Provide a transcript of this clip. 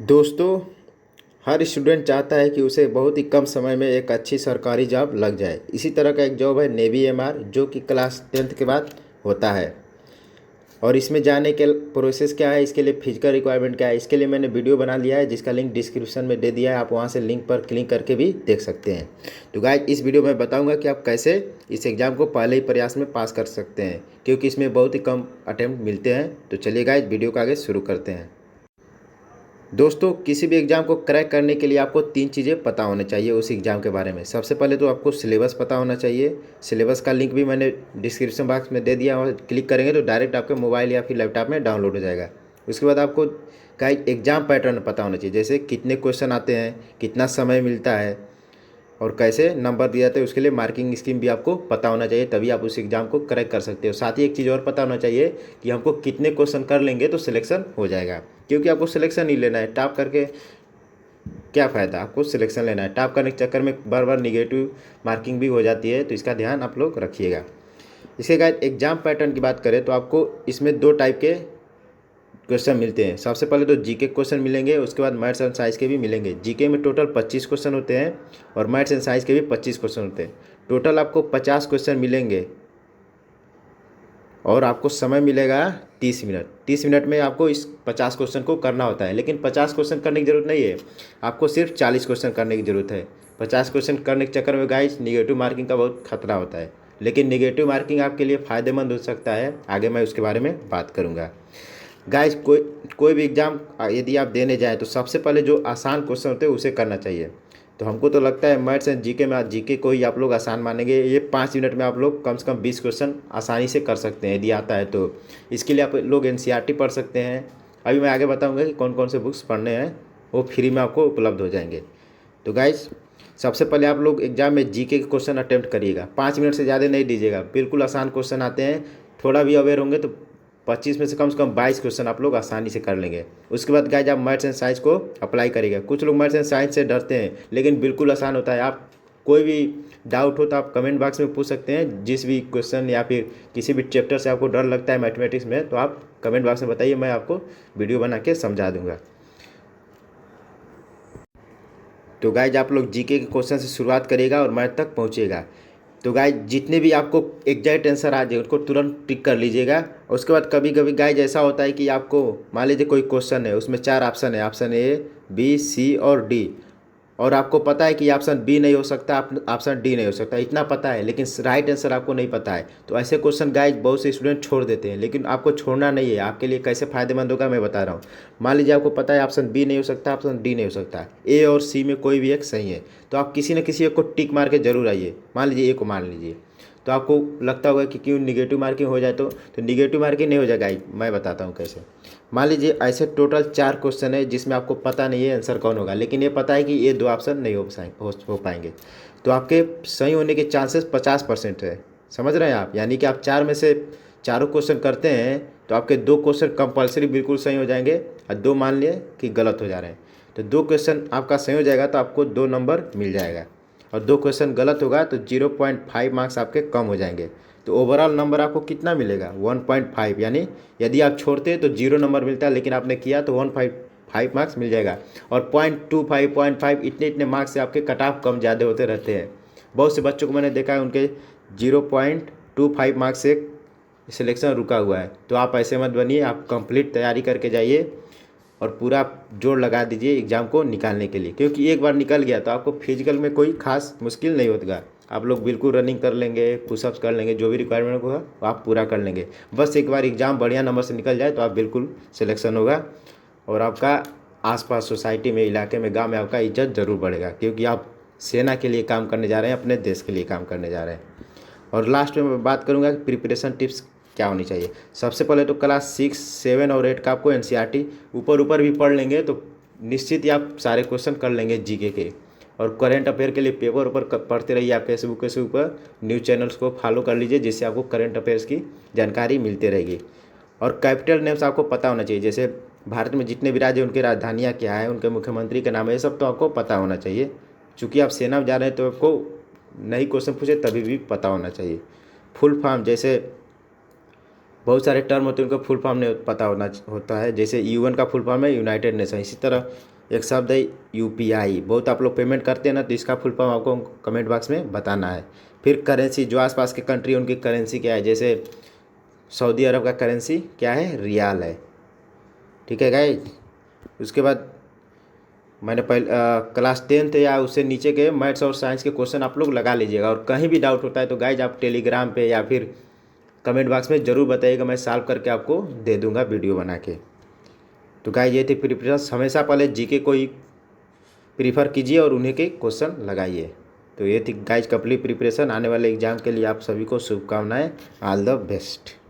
दोस्तों, हर स्टूडेंट चाहता है कि उसे बहुत ही कम समय में एक अच्छी सरकारी जॉब लग जाए। इसी तरह का एक जॉब है नेवी एमआर, जो कि क्लास 10th के बाद होता है। और इसमें जाने के प्रोसेस क्या है, इसके लिए फिजिकल रिक्वायरमेंट क्या है, इसके लिए मैंने वीडियो बना लिया है जिसका लिंक डिस्क्रिप्शन में दे दिया है। आप वहां से लिंक पर क्लिक करके भी देख सकते हैं। तो गाइस, इस वीडियो में बताऊंगा कि आप कैसे इस एग्ज़ाम को पहले ही प्रयास में पास कर सकते हैं, क्योंकि इसमें बहुत ही कम अटैम्प्ट मिलते हैं। तो चलिए गाइस, वीडियो को आगे शुरू करते हैं। दोस्तों, किसी भी एग्ज़ाम को क्रैक करने के लिए आपको 3 चीज़ें पता होने चाहिए उस एग्ज़ाम के बारे में। सबसे पहले तो आपको सिलेबस पता होना चाहिए। सिलेबस का लिंक भी मैंने डिस्क्रिप्शन बॉक्स में दे दिया, और क्लिक करेंगे तो डायरेक्ट आपके मोबाइल या फिर लैपटॉप में डाउनलोड हो जाएगा। उसके बाद आपको का एग्ज़ाम पैटर्न पता होना चाहिए, जैसे कितने क्वेश्चन आते हैं, कितना समय मिलता है और कैसे नंबर दिया जाता है। उसके लिए मार्किंग स्कीम भी आपको पता होना चाहिए, तभी आप उस एग्ज़ाम को क्रैक कर सकते हो। साथ ही एक चीज़ और पता होना चाहिए कि हमको कितने क्वेश्चन कर लेंगे तो सिलेक्शन हो जाएगा, क्योंकि आपको सिलेक्शन ही लेना है। टॉप करके क्या फ़ायदा, आपको सिलेक्शन लेना है। टॉप करने के चक्कर में बार बार निगेटिव मार्किंग भी हो जाती है, तो इसका ध्यान आप लोग रखिएगा। इसके बाद एग्ज़ाम पैटर्न की बात करें तो आपको इसमें 2 टाइप के क्वेश्चन मिलते हैं। सबसे पहले तो जीके क्वेश्चन मिलेंगे, उसके बाद मैथ्स एंड साइंस के भी मिलेंगे। जीके में टोटल 25 क्वेश्चन होते हैं और मैथ्स एंड साइंस के भी 25 क्वेश्चन होते हैं। टोटल आपको 50 क्वेश्चन मिलेंगे और आपको समय मिलेगा 30 मिनट। 30 मिनट में आपको इस 50 क्वेश्चन को करना होता है, लेकिन 50 क्वेश्चन करने की ज़रूरत नहीं है, आपको सिर्फ 40 क्वेश्चन करने की ज़रूरत है। 50 क्वेश्चन करने के चक्कर में गाइस निगेटिव मार्किंग का बहुत खतरा होता है, लेकिन निगेटिव मार्किंग आपके लिए फ़ायदेमंद हो सकता है। आगे मैं उसके बारे में बात करूँगा। गाइस, कोई कोई भी एग्ज़ाम यदि आप देने जाएँ तो सबसे पहले जो आसान क्वेश्चन होते हैं उसे करना चाहिए। तो हमको तो लगता है मैथ्स एंड जीके में, आज जीके को ही आप लोग आसान मानेंगे। ये 5 मिनट में आप लोग कम से कम 20 क्वेश्चन आसानी से कर सकते हैं यदि आता है तो। इसके लिए आप लोग एनसीईआरटी पढ़ सकते हैं। अभी मैं आगे बताऊंगा कि कौन कौन से बुक्स पढ़ने हैं, वो फ्री में आपको उपलब्ध हो जाएंगे। तो गाइस, सबसे पहले आप लोग एग्जाम में जीके के क्वेश्चन अटेम्प्ट करिएगा। 5 मिनट से ज़्यादा नहीं दीजिएगा, बिल्कुल आसान क्वेश्चन आते हैं। थोड़ा भी अवेयर होंगे तो 25 में से कम 22 क्वेश्चन आप लोग आसानी से कर लेंगे। उसके बाद गाइस, आप मैथ्स एंड साइंस को अप्लाई करिएगा। कुछ लोग मैथ्स एंड साइंस से डरते हैं, लेकिन बिल्कुल आसान होता है। आप कोई भी डाउट हो तो आप कमेंट बॉक्स में पूछ सकते हैं। जिस भी क्वेश्चन या फिर किसी भी चैप्टर से आपको डर लगता है मैथमेटिक्स में, तो आप कमेंट बॉक्स में बताइए, मैं आपको वीडियो बना के समझा दूंगा। तो गाइज, आप लोग जीके के क्वेश्चन से शुरुआत करिएगा और मैथ तक पहुंचिएगा। तो गाइज, जितने भी आपको एग्जैक्ट आंसर आ जाए उनको तुरंत टिक कर लीजिएगा। और उसके बाद कभी कभी गाइज ऐसा होता है कि आपको मान लीजिए कोई क्वेश्चन है, उसमें 4 ऑप्शन है, ऑप्शन ए, बी, सी और डी, और आपको पता है कि ऑप्शन बी नहीं हो सकता, ऑप्शन डी नहीं हो सकता, इतना पता है, लेकिन राइट आंसर आपको नहीं पता है। तो ऐसे क्वेश्चन गाइज बहुत से स्टूडेंट छोड़ देते हैं, लेकिन आपको छोड़ना नहीं है। आपके लिए कैसे फ़ायदेमंद होगा मैं बता रहा हूँ। मान लीजिए आपको पता है ऑप्शन बी नहीं हो सकता, ऑप्शन डी नहीं हो सकता, ए और सी में कोई भी एक सही है, तो आप किसी न किसी एक को टिक मार के जरूर आइए। मान लीजिए ए को मान लीजिए, तो आपको लगता होगा कि क्यों निगेटिव मार्किंग हो जाए, तो निगेटिव मार्किंग नहीं हो जाएगा। मैं बताता हूँ कैसे। मान लीजिए ऐसे टोटल 4 क्वेश्चन है जिसमें आपको पता नहीं है आंसर कौन होगा, लेकिन ये पता है कि ये 2 ऑप्शन नहीं हो पाएंगे, तो आपके सही होने के चांसेस 50% है। समझ रहे हैं आप? यानी कि आप 4 में से चारों क्वेश्चन करते हैं तो आपके 2 क्वेश्चन कंपलसरी बिल्कुल सही हो जाएंगे, और 2 मान लिए कि गलत हो जा रहे हैं। तो 2 क्वेश्चन आपका सही हो जाएगा तो आपको 2 नंबर मिल जाएगा, और 2 क्वेश्चन गलत होगा तो 0.5 मार्क्स आपके कम हो जाएंगे। तो ओवरऑल नंबर आपको कितना मिलेगा? 1.5। यानी यदि आप छोड़ते हैं तो 0 नंबर मिलता है, लेकिन आपने किया तो 1.5 मार्क्स मिल जाएगा। और 0.25 0.5 इतने इतने मार्क्स से आपके कट ऑफ कम ज़्यादा होते रहते हैं। बहुत से बच्चों को मैंने देखा है उनके 0.25 मार्क्स से सिलेक्शन रुका हुआ है। तो आप ऐसे मत बनिए, आप कंप्लीट तैयारी करके जाइए और पूरा जोर लगा दीजिए एग्ज़ाम को निकालने के लिए, क्योंकि एक बार निकल गया तो आपको फिजिकल में कोई खास मुश्किल नहीं होगा। आप लोग बिल्कुल रनिंग कर लेंगे, पुशअप्स कर लेंगे, जो भी रिक्वायरमेंट होगा वो आप पूरा कर लेंगे। बस एक बार एग्ज़ाम बढ़िया नंबर से निकल जाए तो आप बिल्कुल सिलेक्शन होगा, और आपका आसपास सोसाइटी में, इलाके में, गांव में आपका इज्जत ज़रूर बढ़ेगा, क्योंकि आप सेना के लिए काम करने जा रहे हैं, अपने देश के लिए काम करने जा रहे हैं। और लास्ट में मैं बात करूंगा कि प्रिपरेशन टिप्स क्या होनी चाहिए। सबसे पहले तो क्लास 6, 7 और 8 का आपको एनसीईआरटी ऊपर ऊपर भी पढ़ लेंगे तो निश्चित ही आप सारे क्वेश्चन कर लेंगे जीके के। और करंट अफेयर के लिए पेपर ऊपर पढ़ते रहिए। आप फेसबुक के ऊपर न्यूज़ चैनल्स को फॉलो कर लीजिए, जिससे आपको करंट अफेयर्स की जानकारी मिलती रहेगी। और कैपिटल नेम्स आपको पता होना चाहिए, जैसे भारत में जितने भी राज्य हैं उनकी राजधानियाँ क्या है, उनके मुख्यमंत्री का नाम है, ये सब तो आपको पता होना चाहिए। चूँकि आप सेना में जा रहे हैं तो आपको नहीं क्वेश्चन पूछे तभी भी पता होना चाहिए। फुल फॉर्म जैसे बहुत सारे टर्म होते हैं उनको फुल फॉर्म नहीं पता होता है। जैसे यूएन का फुल फॉर्म है यूनाइटेड नेशन। इसी तरह एक शब्द है यूपीआई। बहुत आप लोग पेमेंट करते हैं ना, तो इसका फुल फॉर्म आपको कमेंट बॉक्स में बताना है। फिर करेंसी, जो आसपास के कंट्री उनकी करेंसी क्या है। जैसे सऊदी अरब का करेंसी क्या है, रियाल है। ठीक है गाइज। उसके बाद मैंने पहले क्लास 10th या उससे नीचे के मैथ्स और साइंस के क्वेश्चन आप लोग लगा लीजिएगा। और कहीं भी डाउट होता है तो गाइज आप टेलीग्राम पे या फिर कमेंट बॉक्स में ज़रूर बताइएगा, मैं सॉल्व करके आपको दे दूंगा वीडियो बना के। तो गाइज ये थे प्रिपरेशन। हमेशा पहले जीके को ही प्रीफर कीजिए और उन्हीं के क्वेश्चन लगाइए। तो ये थी गाइज कंप्लीट प्रिपरेशन। आने वाले एग्जाम के लिए आप सभी को शुभकामनाएं। All the best.